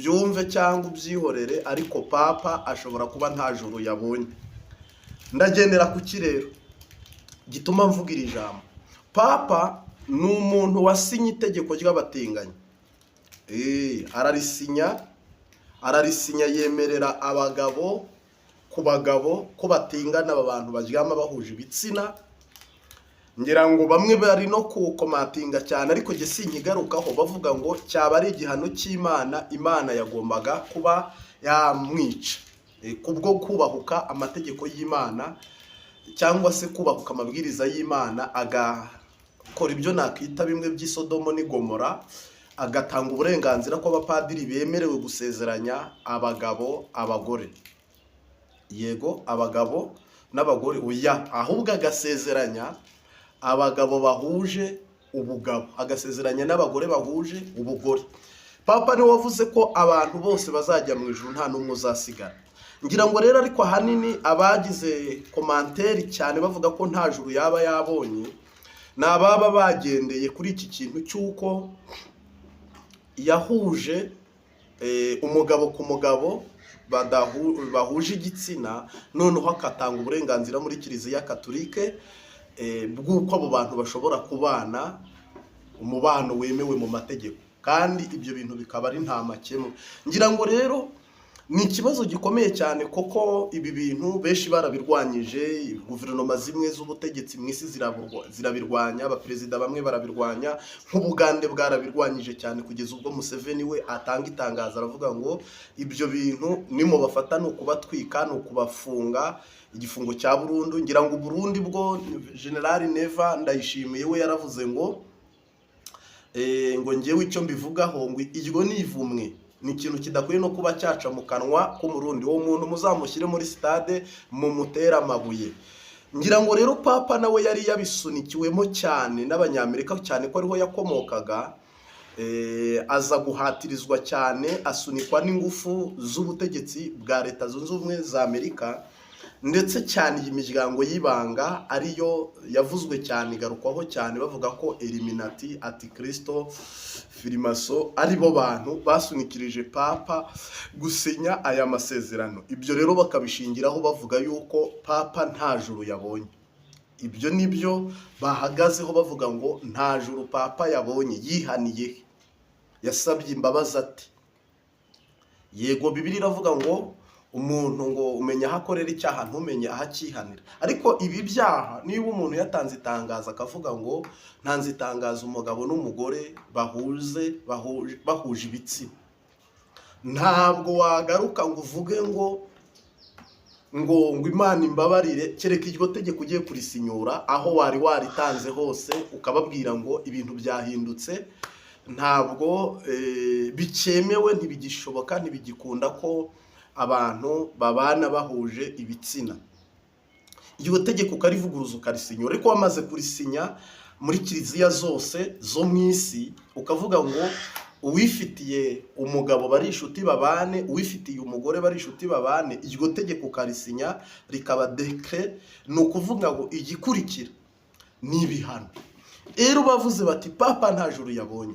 ubyumve cyangwa ubyihorere, ariko papa ashobora kuba nta juru yabonye. Ndagendera ku kirero gituma mvuga iri jambo. Papa ni umuntu wasinye itegeko ry'abatinganyi. Ararisinya yemerera abagabo ku bagabo ko batingana, aba bantu baryama bahuje ibitsina. Ngira ngo bamwe bari no kukomatinga cyane, ariko jye sinkigarukaho, bavuga ngo cyaba ari igihano cy'Imana, Imana yagombaga kuba yamwica kubwo kubahuka amategeko y'Imana, cyangwa se kubahuka amabwiriza y'Imana, agakora ibyo nakwita bimwe by'isodomo n'igomora, agatanga uburenganzira ko abapadiri bemerewe gusezeranya abagabo abagore. Yego, abagabo n'abagore oya, ahubwo agasezeranya abagabo bahuje ubugabo, agasezeranya n'abagore bahuje ubugore. Papa niwe wavuze ko abantu bose bazajya mu ijuru, nta n'umwe uzasigara. Ngira ngo rero ariko ahanini abagize komanteri cyane bavuga ko nta juru yaba yabonye, ni ababa bagendeye kuri iki kintu cy'uko yahuje umugabo ku mugabo bahuje igitsina, noneho akatanga uburenganzira muri Kiliziya Katolike bw'uko abo bantu bashobora kubana umubano wemewe mu mategeko, kandi ibyo bintu bikaba ari nta makemwa. Ngira ngo rero ni ikibazo gikomeye cyane, koko ibi bintu benshi barabirwanyije, guverinoma zimwe z'ubutegetsi mu isi zirabirwanya, abaperezida bamwe barabirwanya, nk'Ubugande bwarabirwanyije cyane, kugeza ubwo Museveni we atanga itangazo aravuga ngo ibyo bintu nimo bafata ni ukubatwika, ni ukubafunga igifungo cya burundu. Ngira ngo Burundi bwo General Neva Ndayishimiye we yaravuze ngo ngewe icyo mbivugaho ngo iryo ni ivumwe, ni ikintu kidakwiye no kuba cyaca mu kanwa k'umurundi. Uwo muntu muzamushyire muri stade mu mutera amabuye. Ngira ngo rero papa nawe yari yabisunikiwemo cyane n'Abanyamerika, cyane ko ariho yakomokaga, aza guhatirizwa cyane, asunikwa n'ingufu z'ubutegetsi bwa Leta Zunze Ubumwe za Amerika, ndetse cyane iyi miryango y'ibanga ariyo yavuzwe cyane, igarukwaho cyane, bavuga ko Illuminati, Antikristo, Filimaso aribo bantu basunikirije papa gusinya aya masezerano. Ibyo rero bakabishingiraho bavuga yuko papa nta juru yabonye. Ibyo nibyo bahagazeho bavuga ngo nta juru papa yabonye. Yihaniye, yasabye imbabazi ati yego, Bibiliya iravuga ngo umuntu ngo umenya aho akorera icyaha ntumenye aho akihanira. Ariko ibi byaha, niba umuntu yatanze itangazo akavuga ngo ntanze itangazo umugabo n'umugore bahuje ibitsina, ntabwo wagaruka ngo uvuge ngo Imana imbabarire, kereka iryo tegeko ugiye kurisinyura aho wari waritanze hose ukababwira ngo ibintu byahindutse, ntabwo bikemewe, ntibigishoboka, ntibigikunda ko abantu babana bahuje ibitsina. Iryo tegeko ukarivuguruza ukarisinyura, ariko wamaze kurisinya muri Kiliziya zose zo mu isi, ukavuga ngo uwifitiye umugabo bari inshuti babane, uwifitiye umugore bari inshuti babane, iryo tegeko ukarisinya rikaba decret, ni ukuvuga ngo igikurikira ni ibihano. Rero bavuze bati papa nta juru yabonye,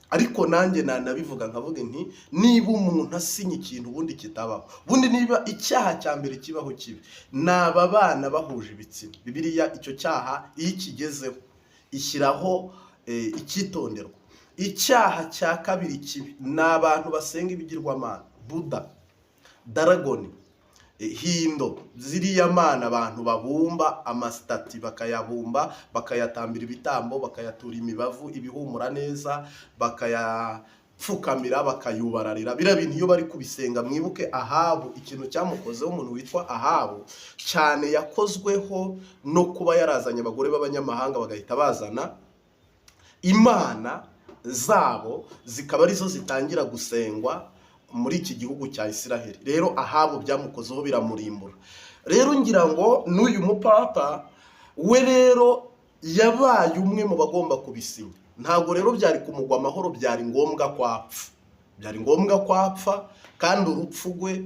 ariko nanjye nanabivuga nkavuga nti niba umuntu asinya ikintu ubundi kitabaho, ubundi niba icyaha cya mbere kibaho kibi naba bana bahuje ibitsina, Bibiliya icyo cyaha iyo kigezeho ishyiraho icyitonderwa. Icyaha cya kabiri kibi ni abantu basenga ibigirwamana, Buda, Daragoni, Hindo, ziriya mana abantu babumba amasitati, bakayabumba, bakayatambira ibitambo, bakayatura imibavu, ibihumura neza, bakayapfukamira, bakayubararira. Biriya bintu iyo bari kubisenga, mwibuke Ahabu, ikintu cyamukozeho umuntu witwa Ahabu cyane, yakozweho no kuba yarazanye abagore b'abanyamahanga, bagahita bazana imana zabo, zikaba arizo zitangira gusengwa muri iki gihugu cya Isiraheli. Rero Ahabu byamukozeho biramurimbura. Rero ngira ngo n'uyu mupapa we rero yabaye umwe mu bagomba kubisinya. Ntabwo rero byari kumugwa amahoro, byari ngombwa kwapfa, kandi urupfu rwe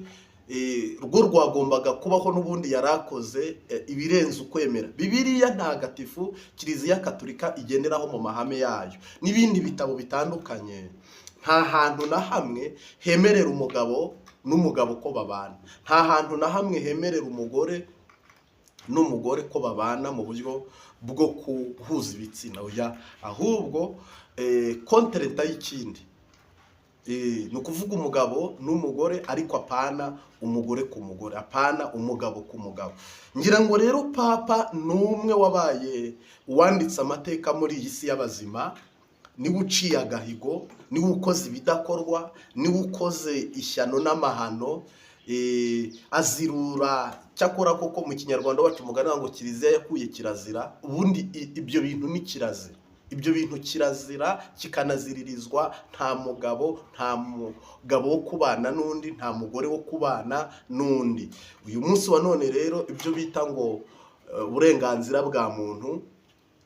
rwo rwagombaga kubaho n'ubundi yarakoze ibirenze ukwemera. Bibiliya ntagatifu Kiliziya Katolika igenderaho mu mahame yayo, n'ibindi bitabo bitandukanye nta hantu na hamwe hemerera umugabo n'umugabo ko babana, nta hantu na hamwe hemerera umugore n'umugore ko babana mu buryo bwo kuhuza ibitsina, ahubwo kontereta y'ikindi ni ukuvuga umugabo n'umugore ariko apana umugore ku mugore, apana umugabo ku mugabo. Ngira ngo rero papa ni umwe wabaye uwanditse amateka muri iyi si y'abazima, niwe uciye agahigo, niwe ukoze ibidakorwa, niwe ukoze ishyano n'amahano, azirura. Cyakora koko mu kinyarwanda bacu umugani ngo kiliziya yakuye kirazira, ubundi ibyo bintu ni kirazira. Ibyo bintu kirazira kikanaziririzwa, nta mugabo wo kubana n'undi, nta mugore wo kubana n'undi. Uyu munsi wa none rero ibyo bita ngo uburenganzira bwa muntu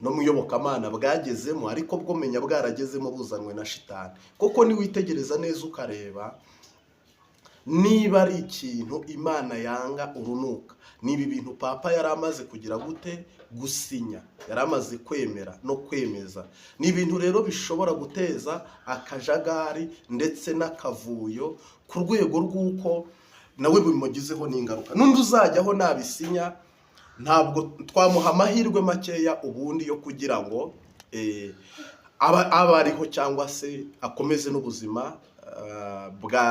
no mu iyobokamana bwagezemo, ariko bwo menya bwaragezemo buzanwe na shitani. Koko niwitegereza neza ukareba, niba ari ikintu Imana yanga urunuka, niba ibintu papa yari amaze kugira gute gusinya, yari amaze kwemera no kwemeza, ni ibintu rero bishobora guteza akajagari ndetse n'akavuyo ku rwego rw'uko nawe bimugizeho n'ingaruka. N'undi uzajyaho nabisinya, ntabwo twamuha amahirwe makeya ubundi yo kugira ngo aba ariho cyangwa se akomeze n'ubuzima bwa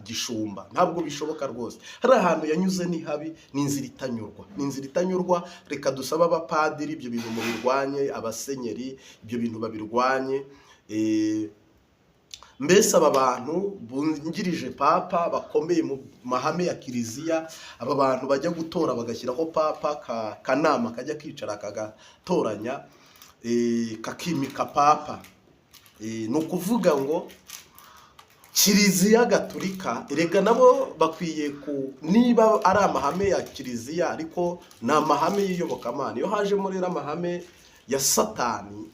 gishumba. Ntabwo bishoboka rwose. Hari ahantu yanyuze ni habi, ni inzira itanyurwa, ni inzira itanyurwa. Reka dusaba abapadiri ibyo bintu mubirwanye, abasenyeri ibyo bintu babirwanye. Mbese aba bantu bungirije papa bakomeye mu mahame ya kiliziya, aba bantu bajya gutora bagashyiraho papa, kanama kajya kicara kagatoranya kakimika papa, ni ukuvuga ngo kiliziya gatolika erega nabo bakwiye niba ari amahame ya kiliziya ariko ni amahame y'iyobokamana. Iyo hajemo rero amahame ya satani,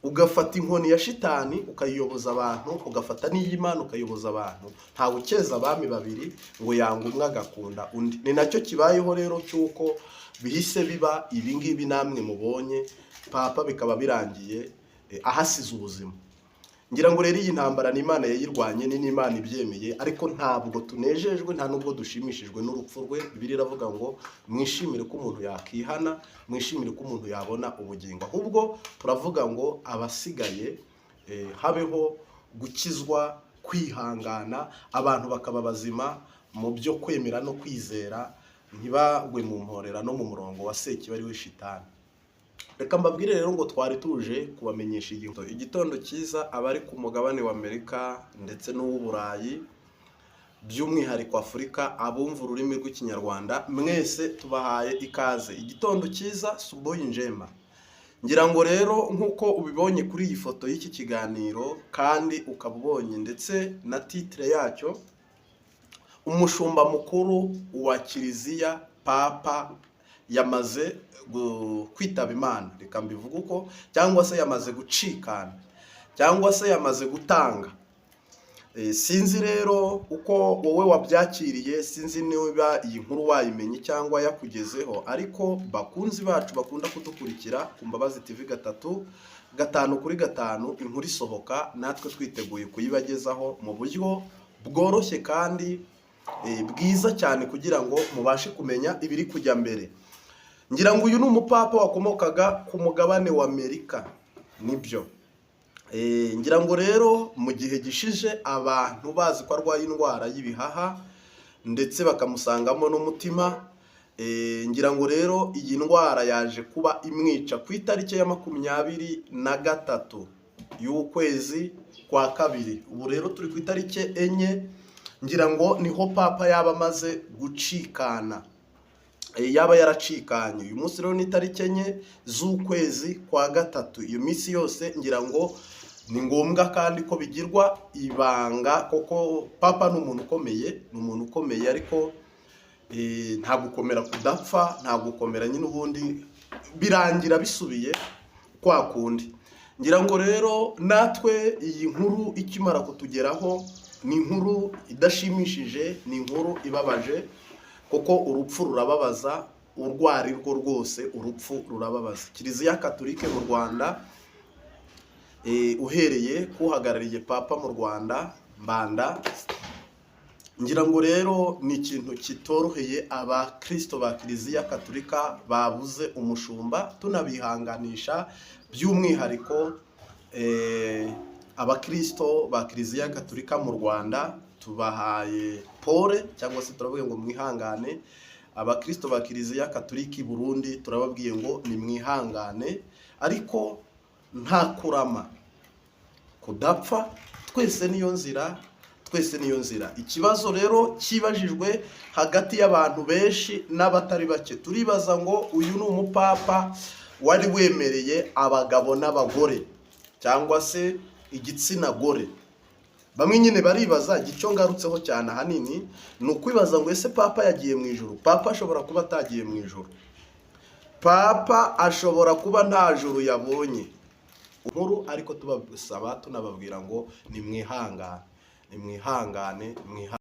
ugafata inkoni ya shitani ukayiyoboza abantu, ugafata n'iy'Imana ukayiyoboza abantu, ntawe ukeza abami babiri ngo yanga umwe agakunda undi. Ni nacyo kibayeho rero cy'uko bihise biba ibingibi namwe mubonye, papa bikaba birangiye ahasize ubuzima. Ngira ngo rero iyi ntambara ni Imana yayirwanye, ni n'Imana ibyemeye, ariko ntabwo tunejejwe, nta nubwo dushimishijwe n'urupfu rwe. Bibiliya iravuga ngo mwishimire ko umuntu yakihana, mwishimire ko umuntu yabona ubugingo. Ahubwo turavuga ngo abasigaye habeho gukizwa, kwihangana, abantu bakaba bazima mu byo kwemera no kwizera, ntibagwe mu mporera no mu murongo wa Sekibi ari we shitani. Reka mbabwire rero ngo twari tuje kubamenyesha igitondo cyiza abari ku mugabane wa Amerika ndetse n'uw'Uburayi, by'umwihariko Afurika, abumva ururimi rw'ikinyarwanda, mwese tubahaye ikaze. Igitondo cyiza, subuhi njema. Ngira ngo rero nk'uko ubibonye kuri iyi foto y'iki kiganiro, kandi ukaba ubonye ndetse na titre yacyo, umushumba mukuru wa kiliziya papa yamaze kwitaba Imana, reka mbivuga uko, cyangwa se yamaze gucikana, cyangwa se yamaze gutanga. Sinzi rero uko wowe wabyakiriye, sinzi niba iyi nkuru wayimenye cyangwa yakugezeho, ariko bakunzi bacu bakunda kudukurikira ku Mbabazi TV 3, 5/5, inkuru isohoka natwe twiteguye kuyibagezaho mu buryo bworoshye kandi bwiza cyane, kugira ngo mubashe kumenya ibiri kujya mbere. Ngira ngo uyu ni umupapa wakomokaga ku mugabane wa Amerika, nibyo. Ngira ngo rero mu gihe gishije abantu bazi ko arwaye indwara y'ibihaha ndetse bakamusangamo n'umutima. Ngira ngo rero iyi ndwara yaje kuba imwica ku itariki ya 23 y'ukwezi kwa kabiri. Ubu rero turi ku itariki 4, ngira ngo niho papa yaba amaze gucikana, yaba yaracikanye. Uyu munsi rero ni itariki 4 z'ukwezi kwa gatatu. Iyo minsi yose ngira ngo ni ngombwa kandi ko bigirwa ibanga, koko papa ni umuntu ukomeye, ni umuntu ukomeye, ariko nta gukomera kudapfa, nta gukomera nyine ubundi birangira bisubiye kwa kundi. Ngira ngo rero natwe iyi nkuru ikimara kutugeraho, ni inkuru idashimishije, ni inkuru ibabaje, kuko urupfu rurababaza, urwari rwo rwose urupfu rurababaza. Kiliziya Katolike mu Rwanda uhereye kuhagarariye papa mu Rwanda Mbanda. Ngira ngo rero ni ikintu kitoroheye abakristo ba Kiliziya Gatolika babuze umushumba, tunabihanganisha by'umwihariko abakristo ba Kiliziya Gatolika mu Rwanda tubahaye pole, cyangwa se turavuga ngo mwihangane. Abakristo ba Kiliziya Gatolika i Burundi turababwiye ngo ni mwihangane, ariko nta kurama kudapfa, twese niyo nzira. Ikibazo rero kibajijwe hagati y'abantu benshi n'abatari bake, turibaza ngo uyu ni umupapa wari wemereye abagabo n'abagore cyangwa se igitsina gore. Bamwe nyine baribaza, icyo ngarutseho cyane ahanini ni ukwibaza ngo ese papa yagiye mu ijuru? Papa ashobora kuba atagiye mu ijuru, papa ashobora kuba nta juru yabonye nkuru, ariko tubasaba tunababwira ngo ni mwihangane.